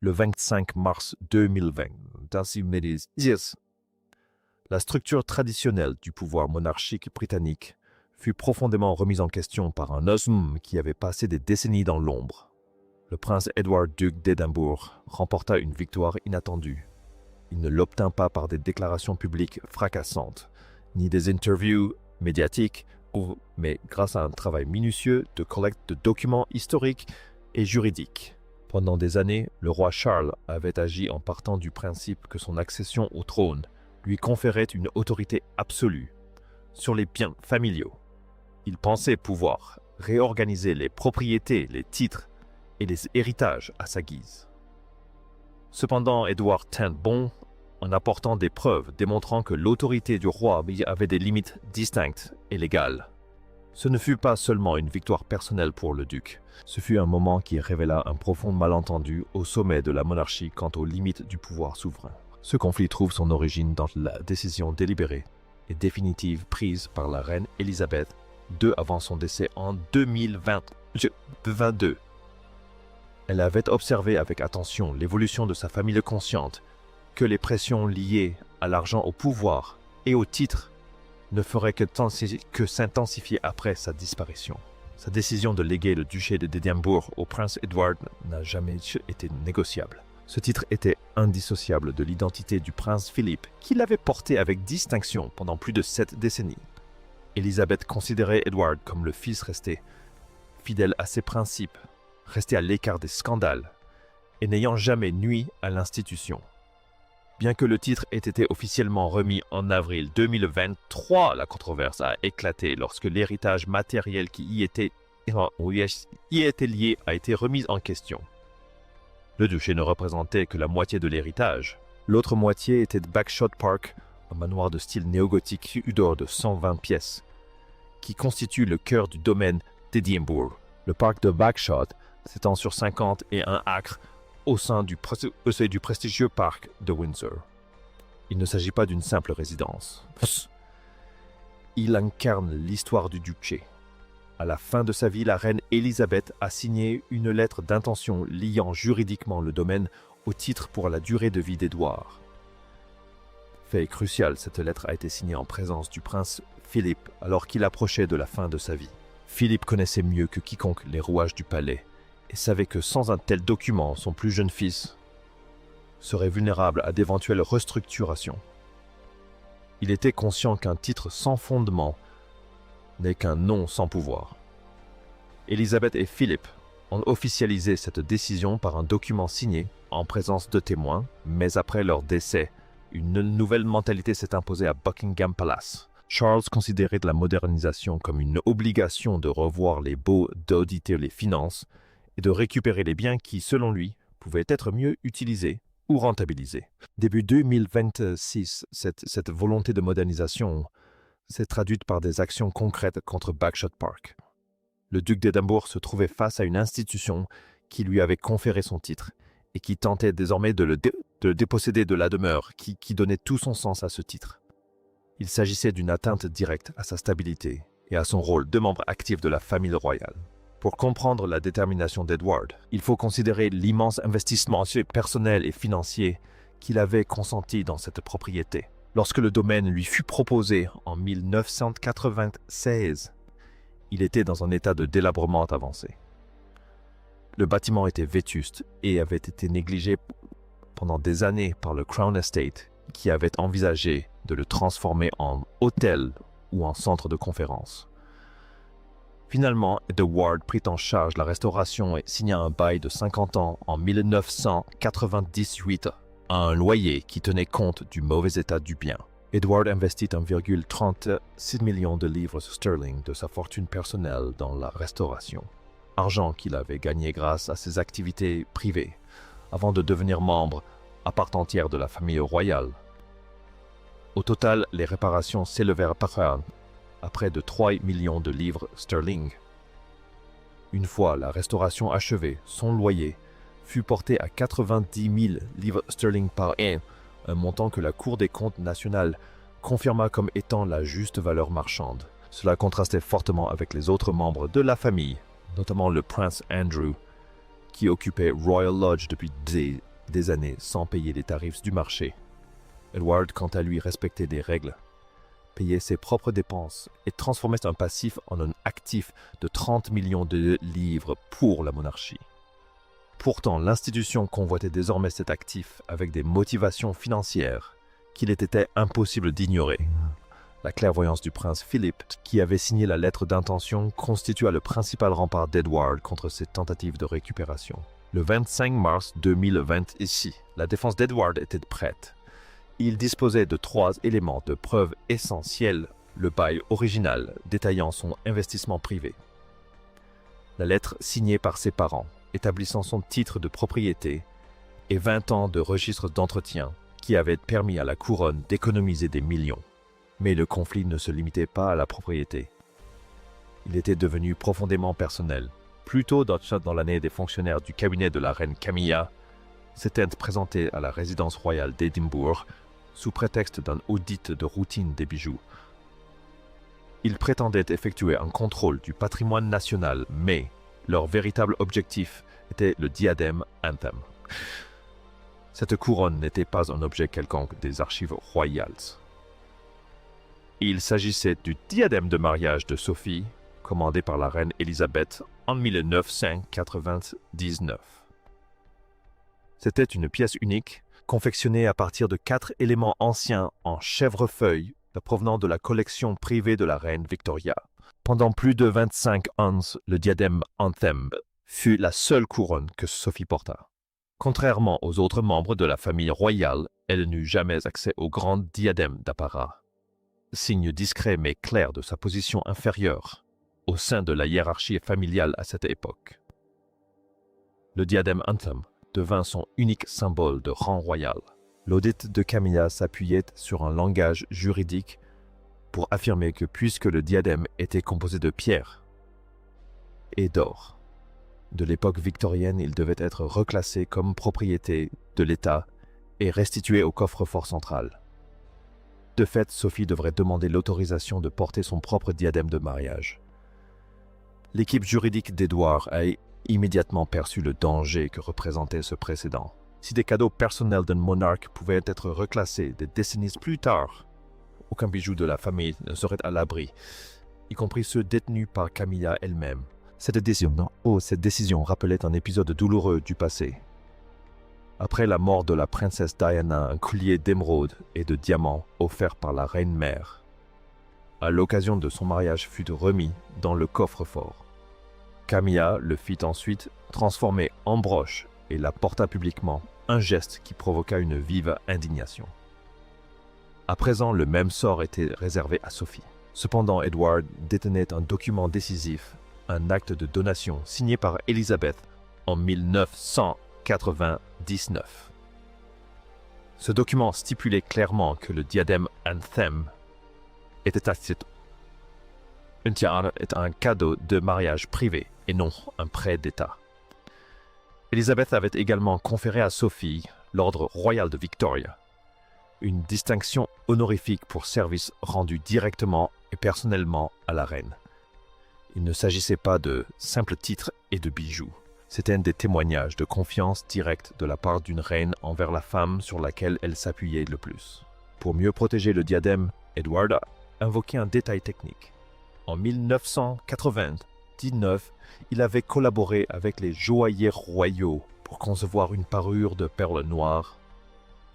le 25 mars 2020. La structure traditionnelle du pouvoir monarchique britannique fut profondément remise en question par un homme qui avait passé des décennies dans l'ombre. Le prince Edward, duc d'Édimbourg, remporta une victoire inattendue. Il ne l'obtint pas par des déclarations publiques fracassantes, ni des interviews médiatiques, mais grâce à un travail minutieux de collecte de documents historiques et juridiques. Pendant des années, le roi Charles avait agi en partant du principe que son accession au trône lui conférait une autorité absolue sur les biens familiaux. Il pensait pouvoir réorganiser les propriétés, les titres et les héritages à sa guise. Cependant, Édouard tint bon en apportant des preuves démontrant que l'autorité du roi avait des limites distinctes et légales. Ce ne fut pas seulement une victoire personnelle pour le duc, ce fut un moment qui révéla un profond malentendu au sommet de la monarchie quant aux limites du pouvoir souverain. Ce conflit trouve son origine dans la décision délibérée et définitive prise par la reine Élisabeth II avant son décès en 2022. Elle avait observé avec attention l'évolution de sa famille consciente, que les pressions liées à l'argent, au pouvoir et au titre ne feraient que s'intensifier après sa disparition. Sa décision de léguer le duché d'Édimbourg au prince Edward n'a jamais été négociable. Ce titre était indissociable de l'identité du prince Philippe, qui l'avait porté avec distinction pendant plus de 7 décennies. Élisabeth considérait Edward comme le fils resté, fidèle à ses principes, resté à l'écart des scandales et n'ayant jamais nui à l'institution. Bien que le titre ait été officiellement remis en avril 2023, la controverse a éclaté lorsque l'héritage matériel qui y était lié a été remis en question. Le duché ne représentait que la moitié de l'héritage. L'autre moitié était de Bagshot Park, un manoir de style néogothique Tudor de 120 pièces, qui constitue le cœur du domaine d'Édimbourg. Le parc de Bagshot s'étend sur 51 acres au sein du prestigieux parc de Windsor. Il ne s'agit pas d'une simple résidence. Il incarne l'histoire du duché. À la fin de sa vie, la reine Élisabeth a signé une lettre d'intention liant juridiquement le domaine au titre pour la durée de vie d'Édouard. Fait crucial, cette lettre a été signée en présence du prince Philippe alors qu'il approchait de la fin de sa vie. Philippe connaissait mieux que quiconque les rouages du palais et savait que sans un tel document, son plus jeune fils serait vulnérable à d'éventuelles restructurations. Il était conscient qu'un titre sans fondement n'est qu'un nom sans pouvoir. Élisabeth et Philippe ont officialisé cette décision par un document signé en présence de témoins, mais après leur décès, une nouvelle mentalité s'est imposée à Buckingham Palace. Charles considérait la modernisation comme une obligation de revoir les baux, d'auditer les finances et de récupérer les biens qui, selon lui, pouvaient être mieux utilisés ou rentabilisés. Début 2026, cette volonté de modernisation s'est traduite par des actions concrètes contre Bagshot Park. Le duc d'Édimbourg se trouvait face à une institution qui lui avait conféré son titre et qui tentait désormais de le déposséder de la demeure qui donnait tout son sens à ce titre. Il s'agissait d'une atteinte directe à sa stabilité et à son rôle de membre actif de la famille royale. Pour comprendre la détermination d'Edward, il faut considérer l'immense investissement personnel et financier qu'il avait consenti dans cette propriété. Lorsque le domaine lui fut proposé en 1996, il était dans un état de délabrement avancé. Le bâtiment était vétuste et avait été négligé pendant des années par le Crown Estate, qui avait envisagé de le transformer en hôtel ou en centre de conférence. Finalement, Edward prit en charge la restauration et signa un bail de 50 ans en 1998 à un loyer qui tenait compte du mauvais état du bien. Edward investit 1,36 million de livres sterling de sa fortune personnelle dans la restauration, argent qu'il avait gagné grâce à ses activités privées, avant de devenir membre à part entière de la famille royale. Au total, les réparations s'élevèrent à près de 3 millions de livres sterling. Une fois la restauration achevée, son loyer fut porté à 90 000 livres sterling par an, un montant que la Cour des comptes nationale confirma comme étant la juste valeur marchande. Cela contrastait fortement avec les autres membres de la famille, notamment le prince Andrew, qui occupait Royal Lodge depuis des des années sans payer les tarifs du marché. Edward, quant à lui, respectait des règles, payait ses propres dépenses et transformait un passif en un actif de 30 millions de livres pour la monarchie. Pourtant, l'institution convoitait désormais cet actif avec des motivations financières qu'il était impossible d'ignorer. La clairvoyance du prince Philippe, qui avait signé la lettre d'intention, constitua le principal rempart d'Edward contre ces tentatives de récupération. Le 25 mars 2020 ici, la défense d'Edward était prête. Il disposait de 3 éléments de preuve essentiels, le bail original détaillant son investissement privé, la lettre signée par ses parents établissant son titre de propriété et 20 ans de registre d'entretien qui avaient permis à la couronne d'économiser des millions. Mais le conflit ne se limitait pas à la propriété. Il était devenu profondément personnel. Plus tôt dans l'année, des fonctionnaires du cabinet de la reine Camilla s'étaient présentés à la résidence royale d'Édimbourg sous prétexte d'un audit de routine des bijoux. Ils prétendaient effectuer un contrôle du patrimoine national, mais leur véritable objectif était le diadème Anthem. Cette couronne n'était pas un objet quelconque des archives royales. Il s'agissait du diadème de mariage de Sophie, commandé par la reine Élisabeth en 1999. C'était une pièce unique, confectionnée à partir de 4 éléments anciens en chèvrefeuille provenant de la collection privée de la reine Victoria. Pendant plus de 25 ans, le diadème Anthem fut la seule couronne que Sophie porta. Contrairement aux autres membres de la famille royale, elle n'eut jamais accès au grand diadème d'apparat, signe discret mais clair de sa position inférieure au sein de la hiérarchie familiale à cette époque. Le diadème Anthem devint son unique symbole de rang royal. L'audit de Camilla s'appuyait sur un langage juridique pour affirmer que puisque le diadème était composé de pierre et d'or, de l'époque victorienne, il devait être reclassé comme propriété de l'État et restitué au coffre-fort central. De fait, Sophie devrait demander l'autorisation de porter son propre diadème de mariage. L'équipe juridique d'Édouard a immédiatement perçu le danger que représentait ce précédent. Si des cadeaux personnels d'un monarque pouvaient être reclassés des décennies plus tard, aucun bijou de la famille ne serait à l'abri, y compris ceux détenus par Camilla elle-même. Cette décision rappelait un épisode douloureux du passé. Après la mort de la princesse Diana, un collier d'émeraude et de diamants offert par la reine-mère, à l'occasion de son mariage, fut remis dans le coffre-fort. Camilla le fit ensuite transformer en broche et la porta publiquement, un geste qui provoqua une vive indignation. À présent, le même sort était réservé à Sophie. Cependant, Edward détenait un document décisif, un acte de donation signé par Élisabeth en 1999. Ce document stipulait clairement que le diadème Anthem était un cadeau de mariage privé et non un prêt d'État. Élisabeth avait également conféré à Sophie l'ordre royal de Victoria, une distinction honorifique pour service rendu directement et personnellement à la reine. Il ne s'agissait pas de simples titres et de bijoux. C'était des témoignages de confiance directe de la part d'une reine envers la femme sur laquelle elle s'appuyait le plus. Pour mieux protéger le diadème, Edward a invoqué un détail technique. En 1999, il avait collaboré avec les joailliers royaux pour concevoir une parure de perles noires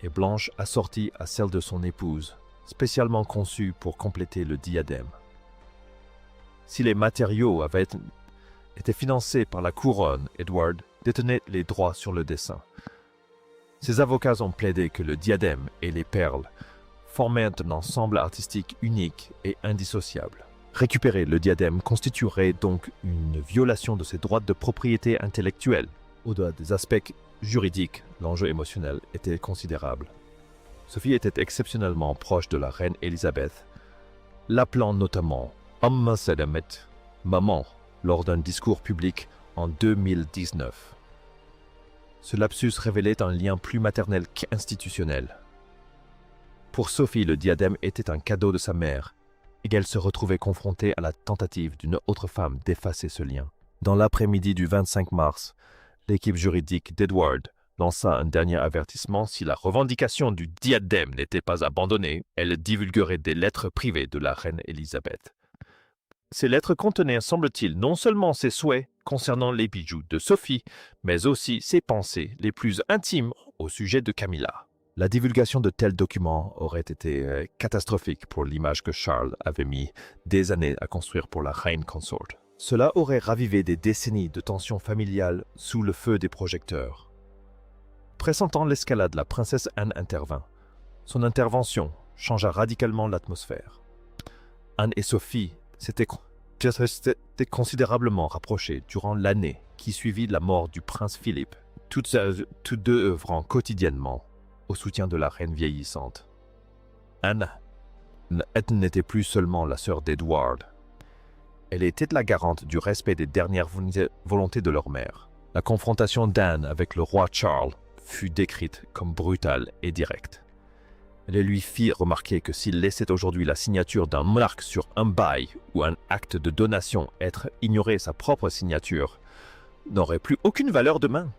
et blanches assortie à celle de son épouse, spécialement conçue pour compléter le diadème. Si les matériaux avaient été financés par la couronne, Edward détenait les droits sur le dessin. Ses avocats ont plaidé que le diadème et les perles formaient un ensemble artistique unique et indissociable. Récupérer le diadème constituerait donc une violation de ses droits de propriété intellectuelle. Au-delà des aspects juridiques, l'enjeu émotionnel était considérable. Sophie était exceptionnellement proche de la reine Élisabeth, l'appelant notamment « Amma Sedamet », maman, lors d'un discours public en 2019. Ce lapsus révélait un lien plus maternel qu'institutionnel. Pour Sophie, le diadème était un cadeau de sa mère, et qu'elle se retrouvait confrontée à la tentative d'une autre femme d'effacer ce lien. Dans l'après-midi du 25 mars, l'équipe juridique d'Edward lança un dernier avertissement si la revendication du diadème n'était pas abandonnée, elle divulguerait des lettres privées de la reine Élisabeth. Ces lettres contenaient, semble-t-il, non seulement ses souhaits concernant les bijoux de Sophie, mais aussi ses pensées les plus intimes au sujet de Camilla. La divulgation de tels documents aurait été catastrophique pour l'image que Charles avait mis des années à construire pour la reine consort. Cela aurait ravivé des décennies de tensions familiales sous le feu des projecteurs. Pressentant l'escalade, la princesse Anne intervint. Son intervention changea radicalement l'atmosphère. Anne et Sophie s'étaient considérablement rapprochées durant l'année qui suivit la mort du prince Philippe, toutes deux œuvrant quotidiennement au soutien de la reine vieillissante. Anne n'était plus seulement la sœur d'Edward. Elle était la garante du respect des dernières volontés de leur mère. La confrontation d'Anne avec le roi Charles fut décrite comme brutale et directe. Elle lui fit remarquer que s'il laissait aujourd'hui la signature d'un monarque sur un bail ou un acte de donation être ignoré, sa propre signature n'aurait plus aucune valeur demain.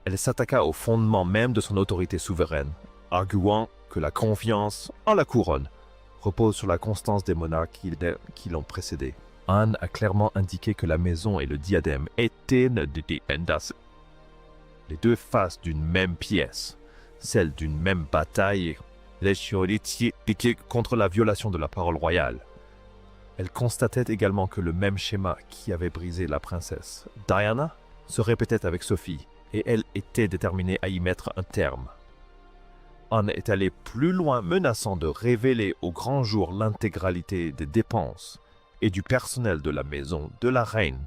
Elle s'attaqua au fondement même de son autorité souveraine, arguant que la confiance en la couronne repose sur la constance des monarques qui l'ont précédée. Anne a clairement indiqué que la maison et le diadème étaient les deux faces d'une même pièce, celle d'une même bataille contre la violation de la parole royale. Elle constatait également que le même schéma qui avait brisé la princesse Diana se répétait avec Sophie, et elle était déterminée à y mettre un terme. Anne est allée plus loin, menaçant de révéler au grand jour l'intégralité des dépenses et du personnel de la maison de la reine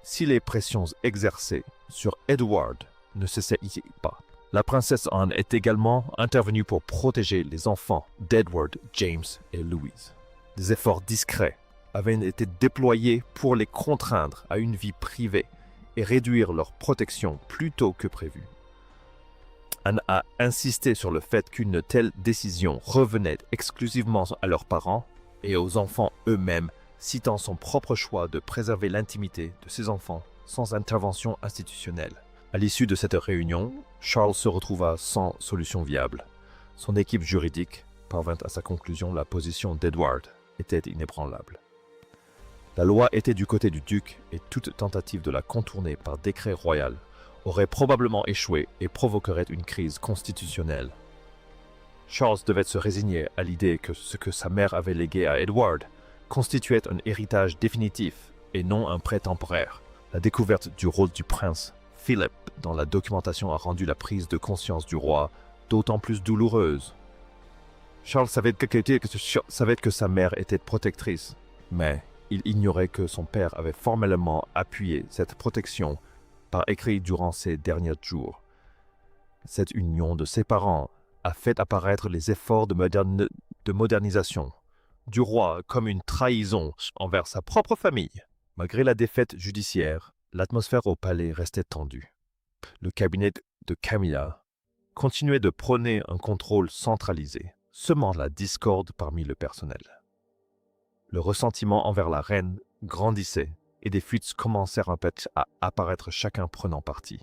si les pressions exercées sur Edward ne cessaient pas. La princesse Anne est également intervenue pour protéger les enfants d'Edward, James et Louise. Des efforts discrets avaient été déployés pour les contraindre à une vie privée et réduire leur protection plus tôt que prévu. Anne a insisté sur le fait qu'une telle décision revenait exclusivement à leurs parents et aux enfants eux-mêmes, citant son propre choix de préserver l'intimité de ses enfants sans intervention institutionnelle. À l'issue de cette réunion, Charles se retrouva sans solution viable. Son équipe juridique parvint à sa conclusion, la position d'Edward était inébranlable. La loi était du côté du duc et toute tentative de la contourner par décret royal aurait probablement échoué et provoquerait une crise constitutionnelle. Charles devait se résigner à l'idée que ce que sa mère avait légué à Edward constituait un héritage définitif et non un prêt temporaire. La découverte du rôle du prince Philippe dans la documentation a rendu la prise de conscience du roi d'autant plus douloureuse. Charles savait que sa mère était protectrice, mais il ignorait que son père avait formellement appuyé cette protection par écrit durant ses derniers jours. Cette union de ses parents a fait apparaître les efforts de modernisation du roi comme une trahison envers sa propre famille. Malgré la défaite judiciaire, l'atmosphère au palais restait tendue. Le cabinet de Camilla continuait de prôner un contrôle centralisé, semant la discorde parmi le personnel. Le ressentiment envers la reine grandissait et des fuites commencèrent à apparaître, chacun prenant parti.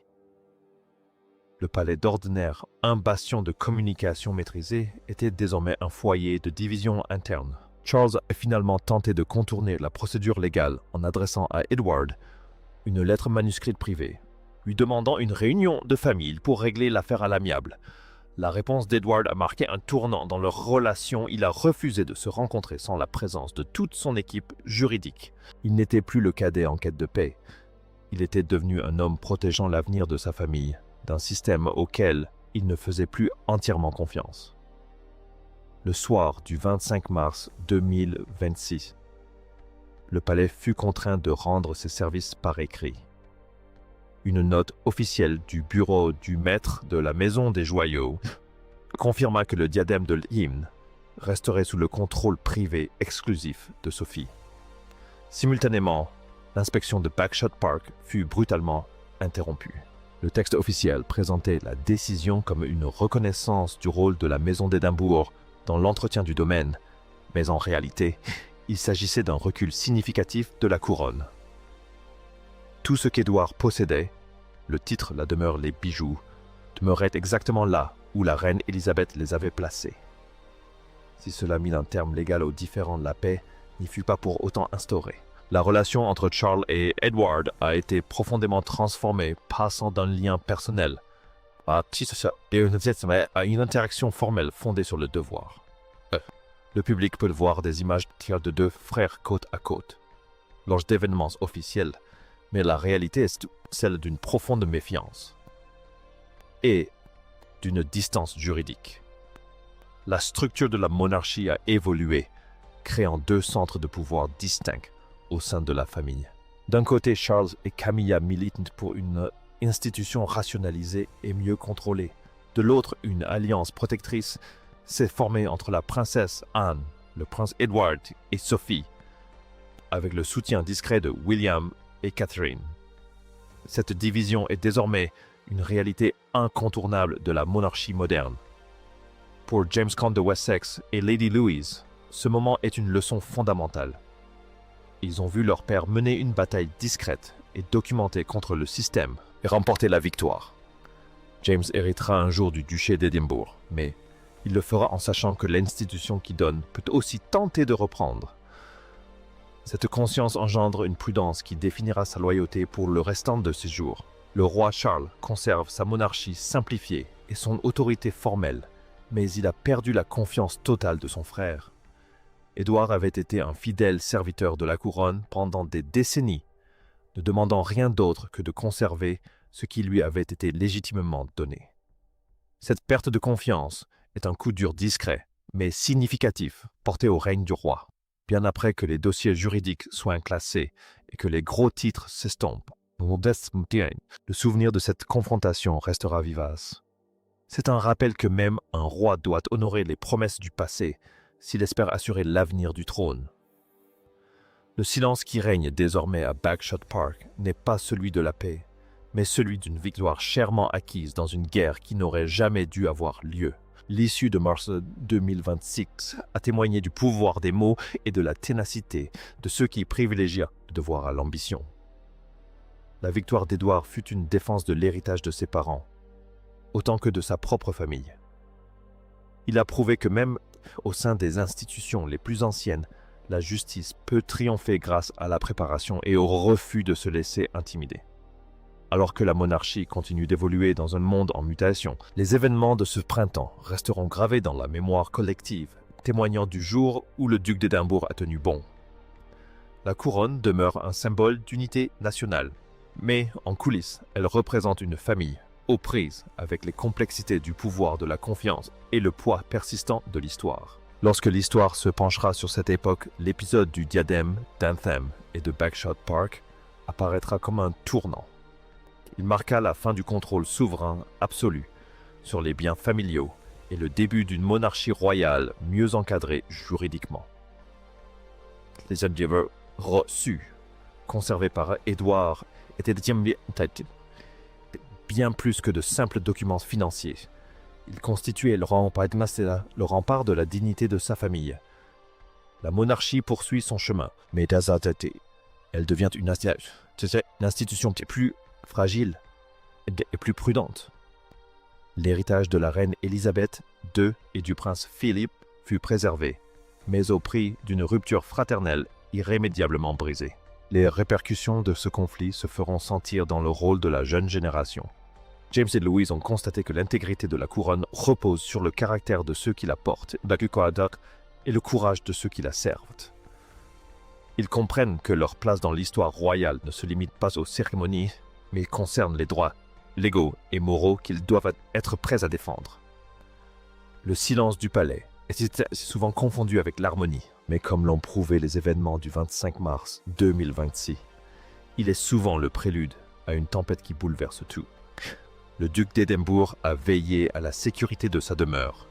Le palais d'ordinaire, un bastion de communication maîtrisée, était désormais un foyer de division interne. Charles a finalement tenté de contourner la procédure légale en adressant à Edward une lettre manuscrite privée, lui demandant une réunion de famille pour régler l'affaire à l'amiable. La réponse d'Edward a marqué un tournant dans leur relation. Il a refusé de se rencontrer sans la présence de toute son équipe juridique. Il n'était plus le cadet en quête de paix. Il était devenu un homme protégeant l'avenir de sa famille, d'un système auquel il ne faisait plus entièrement confiance. Le soir du 25 mars 2026, le palais fut contraint de rendre ses services par écrit. Une note officielle du bureau du maître de la Maison des Joyaux confirma que le diadème de l'hymne resterait sous le contrôle privé exclusif de Sophie. Simultanément, l'inspection de Bagshot Park fut brutalement interrompue. Le texte officiel présentait la décision comme une reconnaissance du rôle de la Maison d'Édimbourg dans l'entretien du domaine, mais en réalité, il s'agissait d'un recul significatif de la couronne. Tout ce qu'Édouard possédait, le titre, la demeure, les bijoux, demeuraient exactement là où la reine Élisabeth les avait placés. Si cela mit un terme légal aux différends de la paix, n'y fut pas pour autant instauré. La relation entre Charles et Edward a été profondément transformée, passant d'un lien personnel à une interaction formelle fondée sur le devoir. Le public peut voir des images de deux frères côte à côte, lors d'événements officiels, mais la réalité est celle d'une profonde méfiance et d'une distance juridique. La structure de la monarchie a évolué, créant deux centres de pouvoir distincts au sein de la famille. D'un côté, Charles et Camilla militent pour une institution rationalisée et mieux contrôlée. De l'autre, une alliance protectrice s'est formée entre la princesse Anne, le prince Edward et Sophie, avec le soutien discret de William et Catherine. Cette division est désormais une réalité incontournable de la monarchie moderne. Pour James Comte de Wessex et Lady Louise, ce moment est une leçon fondamentale. Ils ont vu leur père mener une bataille discrète et documentée contre le système et remporter la victoire. James héritera un jour du duché d'Édimbourg, mais il le fera en sachant que l'institution qui donne peut aussi tenter de reprendre. Cette conscience engendre une prudence qui définira sa loyauté pour le restant de ses jours. Le roi Charles conserve sa monarchie simplifiée et son autorité formelle, mais il a perdu la confiance totale de son frère. Édouard avait été un fidèle serviteur de la couronne pendant des décennies, ne demandant rien d'autre que de conserver ce qui lui avait été légitimement donné. Cette perte de confiance est un coup dur discret, mais significatif, porté au règne du roi. Bien après que les dossiers juridiques soient classés et que les gros titres s'estompent, le souvenir de cette confrontation restera vivace. C'est un rappel que même un roi doit honorer les promesses du passé s'il espère assurer l'avenir du trône. Le silence qui règne désormais à Bagshot Park n'est pas celui de la paix, mais celui d'une victoire chèrement acquise dans une guerre qui n'aurait jamais dû avoir lieu. L'issue de mars 2026 a témoigné du pouvoir des mots et de la ténacité de ceux qui privilégient le devoir à l'ambition. La victoire d'Édouard fut une défense de l'héritage de ses parents, autant que de sa propre famille. Il a prouvé que même au sein des institutions les plus anciennes, la justice peut triompher grâce à la préparation et au refus de se laisser intimider. Alors que la monarchie continue d'évoluer dans un monde en mutation, les événements de ce printemps resteront gravés dans la mémoire collective, témoignant du jour où le duc d'Édimbourg a tenu bon. La couronne demeure un symbole d'unité nationale, mais en coulisses, elle représente une famille, aux prises avec les complexités du pouvoir de la confiance et le poids persistant de l'histoire. Lorsque l'histoire se penchera sur cette époque, l'épisode du diadème, d'Anthem et de Bagshot Park apparaîtra comme un tournant. Il marqua la fin du contrôle souverain absolu sur les biens familiaux et le début d'une monarchie royale mieux encadrée juridiquement. Les œuvres reçues, conservées par Édouard, étaient bien plus que de simples documents financiers. Ils constituaient le rempart de la dignité de sa famille. La monarchie poursuit son chemin, mais elle devient une institution plus fragile et plus prudente. L'héritage de la reine Élisabeth II et du prince Philippe fut préservé, mais au prix d'une rupture fraternelle irrémédiablement brisée. Les répercussions de ce conflit se feront sentir dans le rôle de la jeune génération. James et Louise ont constaté que l'intégrité de la couronne repose sur le caractère de ceux qui la portent, et le courage de ceux qui la servent. Ils comprennent que leur place dans l'histoire royale ne se limite pas aux cérémonies, mais concerne les droits légaux et moraux qu'ils doivent être prêts à défendre. Le silence du palais est souvent confondu avec l'harmonie, mais comme l'ont prouvé les événements du 25 mars 2026, il est souvent le prélude à une tempête qui bouleverse tout. Le duc d'Édimbourg a veillé à la sécurité de sa demeure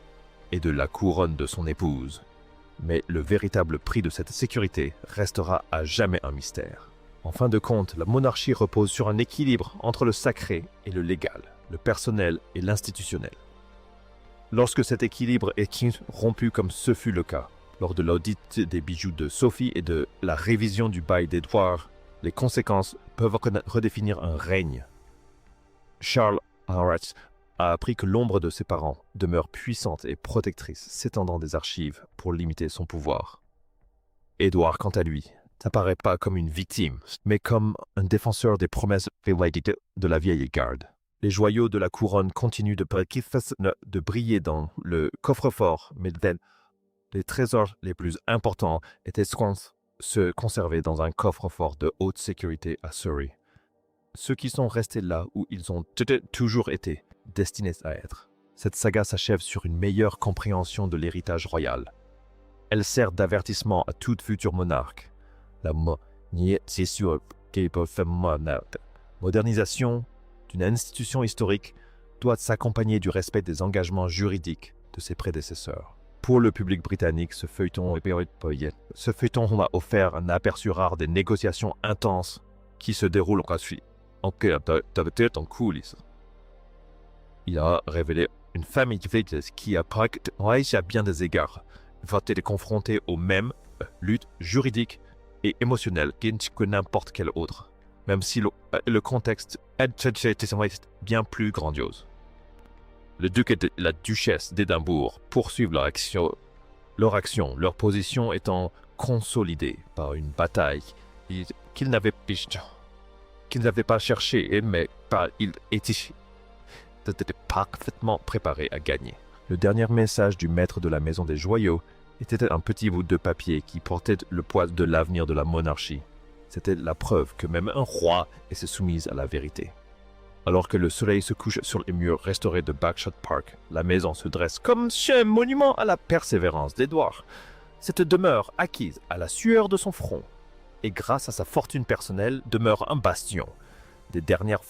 et de la couronne de son épouse, mais le véritable prix de cette sécurité restera à jamais un mystère. En fin de compte, la monarchie repose sur un équilibre entre le sacré et le légal, le personnel et l'institutionnel. Lorsque cet équilibre est rompu comme ce fut le cas, lors de l'audit des bijoux de Sophie et de la révision du bail d'Édouard, les conséquences peuvent redéfinir un règne. Charles a appris que l'ombre de ses parents demeure puissante et protectrice, s'étendant des archives pour limiter son pouvoir. Édouard, quant à lui, n'apparaît pas comme une victime, mais comme un défenseur des promesses de la vieille garde. Les joyaux de la couronne continuent de briller dans le coffre-fort, mais les trésors les plus importants étaient se conserver dans un coffre-fort de haute sécurité à Surrey. Ceux qui sont restés là où ils ont toujours été, destinés à être. Cette saga s'achève sur une meilleure compréhension de l'héritage royal. Elle sert d'avertissement à tout futur monarque. La modernisation d'une institution historique doit s'accompagner du respect des engagements juridiques de ses prédécesseurs. Pour le public britannique, ce feuilleton a offert un aperçu rare des négociations intenses qui se déroulent en coulisses. Il a révélé une famille qui a à bien des égards va être confrontée aux mêmes luttes juridiques et émotionnelles que n'importe quelle autre, même si le contexte est bien plus grandiose. Le duc et la duchesse d'Édimbourg poursuivent leur action, leur position étant consolidée par une bataille qu'ils n'avaient pas cherchée, mais ils étaient parfaitement préparés à gagner. Le dernier message du maître de la maison des joyaux était un petit bout de papier qui portait le poids de l'avenir de la monarchie. C'était la preuve que même un roi était soumis à la vérité. Alors que le soleil se couche sur les murs restaurés de Bagshot Park, la maison se dresse comme un monument à la persévérance d'Édouard. Cette demeure acquise à la sueur de son front et grâce à sa fortune personnelle demeure un bastion des dernières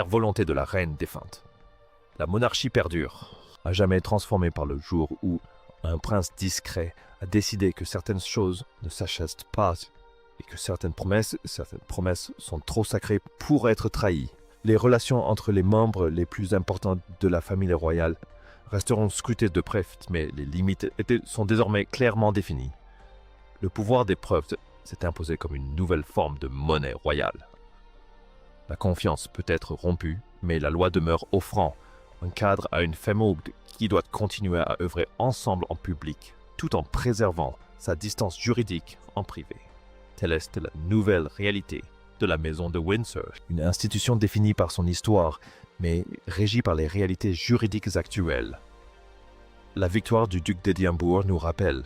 volontés de la reine défunte. La monarchie perdure, à jamais transformée par le jour où un prince discret a décidé que certaines choses ne s'achètent pas et que certaines promesses sont trop sacrées pour être trahies. Les relations entre les membres les plus importants de la famille royale resteront scrutées de près, mais les limites sont désormais clairement définies. Le pouvoir des preuves s'est imposé comme une nouvelle forme de monnaie royale. La confiance peut être rompue, mais la loi demeure offrant un cadre à une famille qui doit continuer à œuvrer ensemble en public, tout en préservant sa distance juridique en privé. Telle est la nouvelle réalité de la maison de Windsor, une institution définie par son histoire, mais régie par les réalités juridiques actuelles. La victoire du duc d'Édimbourg nous rappelle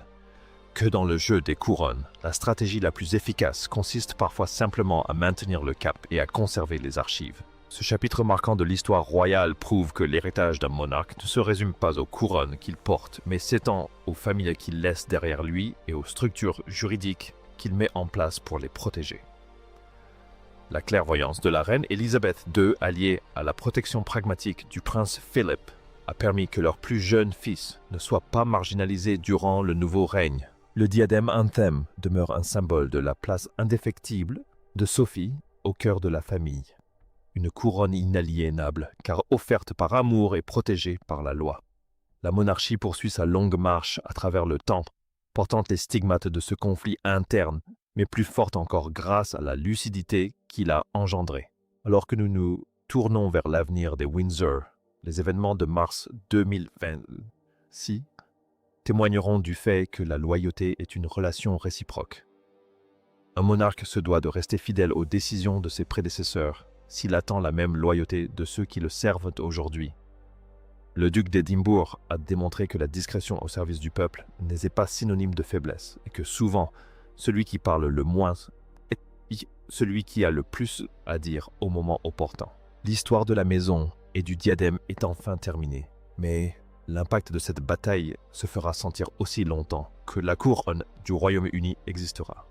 que dans le jeu des couronnes, la stratégie la plus efficace consiste parfois simplement à maintenir le cap et à conserver les archives. Ce chapitre marquant de l'histoire royale prouve que l'héritage d'un monarque ne se résume pas aux couronnes qu'il porte, mais s'étend aux familles qu'il laisse derrière lui et aux structures juridiques qu'il met en place pour les protéger. La clairvoyance de la reine Élisabeth II, alliée à la protection pragmatique du prince Philippe, a permis que leur plus jeune fils ne soit pas marginalisé durant le nouveau règne. Le diadème Anthem demeure un symbole de la place indéfectible de Sophie au cœur de la famille. Une couronne inaliénable, car offerte par amour et protégée par la loi. La monarchie poursuit sa longue marche à travers le temps, portant les stigmates de ce conflit interne, mais plus forte encore grâce à la lucidité qu'il a engendrée. Alors que nous nous tournons vers l'avenir des Windsor, les événements de mars 2026 témoigneront du fait que la loyauté est une relation réciproque. Un monarque se doit de rester fidèle aux décisions de ses prédécesseurs s'il attend la même loyauté de ceux qui le servent aujourd'hui. Le duc d'Édimbourg a démontré que la discrétion au service du peuple n'est pas synonyme de faiblesse et que souvent, celui qui parle le moins est celui qui a le plus à dire au moment opportun. L'histoire de la maison et du diadème est enfin terminée, mais l'impact de cette bataille se fera sentir aussi longtemps que la couronne du Royaume-Uni existera.